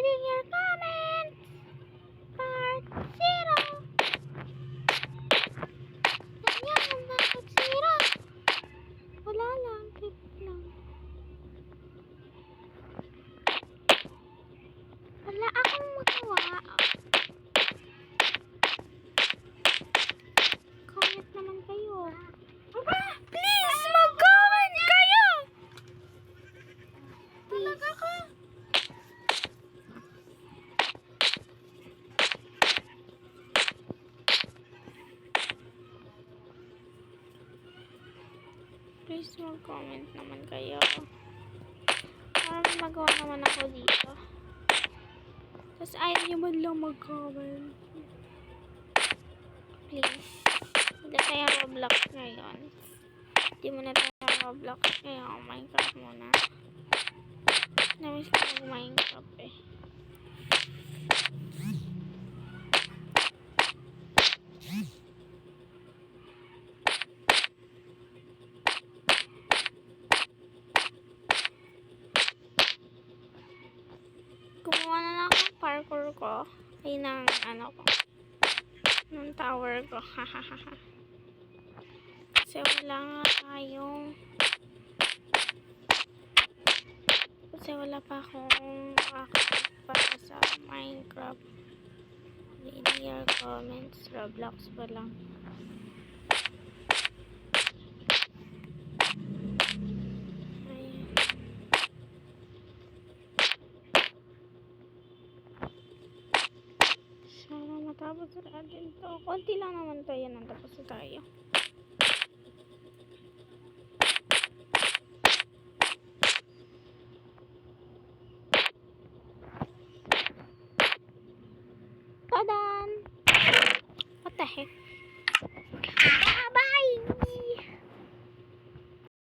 Reading your comments. Part 0. Ganyan, bakit 0? Wala lang, clip lang. Wala akong magawa. Comment naman kayo. Aba, please, mag-comment kayo! Talaga ka? Please, mag-comment naman kayo. Para may magawa naman ako dito. Tapos ayaw nyo man lang mag-comment. Please. Hindi tayo Roblox ngayon. Hindi muna tayo Roblox ngayon. Minecraft muna. Namiss ko mag-Minecraft eh. Gumawa na lang ako parkour ko. Ay, ng ano ko. Ng tower ko. Hahaha. Kasi wala nga tayong... Kasi wala pa akong account para sa Minecraft. Linear comments. Roblox pa lang. Ayan. Sana matapos natin to. Konti lang naman to. Yan ang tapos na tayo. Tadan! What the heck?